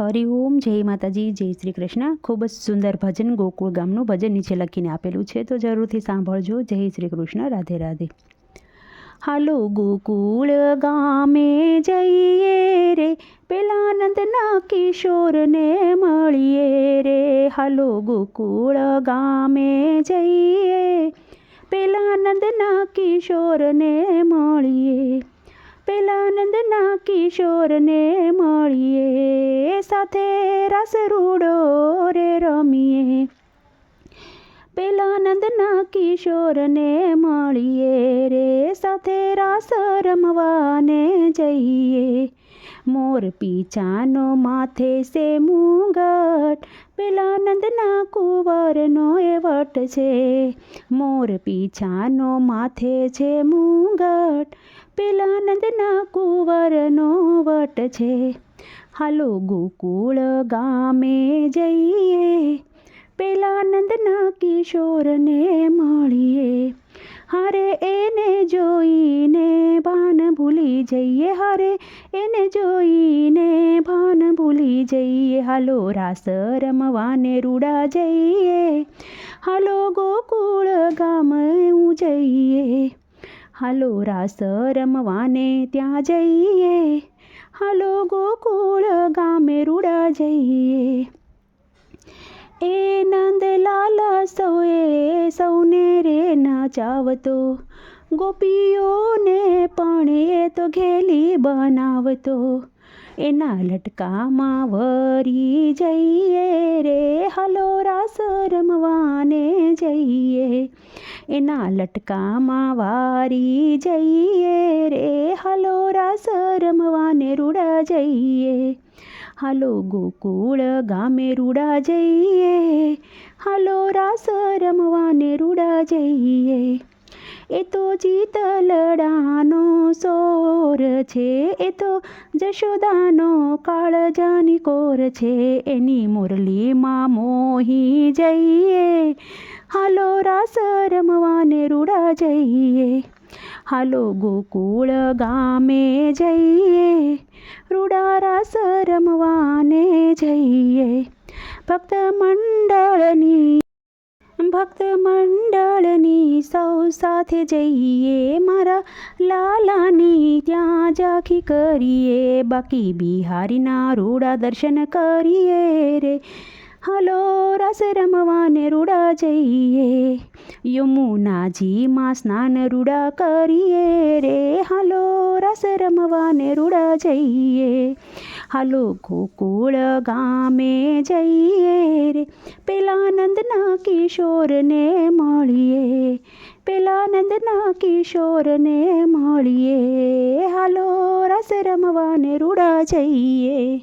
હરિઓમ, જય માતાજી, જય શ્રી કૃષ્ણ. ખૂબ જ સુંદર ભજન ગોકુળ ગામનું ભજન નીચે લખીને આપેલું છે, તો જરૂરથી સાંભળજો. જય શ્રી કૃષ્ણ. રાધે રાધે. હાલો ગોકુળ ગામે જઈએ રે, પેલા નંદના કિશોરને મળીએ રે. હાલો ગોકુળ ગામે જઈએ, પેલા નંદના કિશોરને મળીએ. પેલા નંદના કિશોરને મળીએ, સાથે રાસ રૂડો રે રમીએ. પેલા નંદના કિશોરને મળીએ રે, સાથે રાસ રમવાને જઈએ. મોર પીછાનો માથે સે મુગટ, પેલા નંદના કુંવરનો એ વટ છે. મોર પીછાનો માથે છે મુગટ, પેલા નંદના કુંવરનો વટ છે. હાલો ગોકુળ ગામે જઈએ, પેલા નંદના કિશોરને મળીએ. હારે એને જોઈને ભાન ભૂલી જઈએ, હારે એને જોઈને ભાન ભૂલી જઈએ. હાલો રાસ રમવાને રૂડા જઈએ, હાલો ગોકુળ ગામ જઈએ. હાલો રાસ રમવાને ત્યાં જઈએ, હાલો ગોકુળ ગામે રૂડા જઈએ. એ નંદલાલ સૌને રે નચાવતો, ગોપીઓને પણ એ તો ઘેલી બનાવતો. એના લટકામાં વરી જઈએ રે, હાલો રાસ રમવાને જઈએ. એના લટકામાં વારી જઈએ રે, હાલો રાસ રમવાને રૂડા જઈએ. હાલો ગોકુળ ગામે રૂડા જઈએ, હાલો રાસ રમવાને રૂડા જઈએ. એ તો ચિતલડાનો સોર છે, એ તો જશોદાનો કાળજાની કોર છે. એની મુરલીમાં મોહી જઈએ, હાલો રાસ રમવાને રૂડા જઈએ. હાલો ગોકુળ ગામે જઈએ, રૂડા રાસ રમવાને જઈએ. ભક્ત મંડળની સૌ સાથે જઈએ, મારા લાલાની ત્યાં ઝાંખી કરીએ. બાકી બિહારીના રૂડા દર્શન કરીએ રે, હાલો રાસ રમવાને રૂડા જઈએ. યમુનાજીમાં સ્નાન રૂડા કરીએ રે, હાલો રાસ રમવાને રૂડા જઈએ. હાલો ગોકુળ ગામે જઈએ રે, પેલા નંદના કિશોરને મળીએ. પેલા નંદના કિશોરને મળીએ, હાલો રાસ રમવાને રૂડા જઈએ.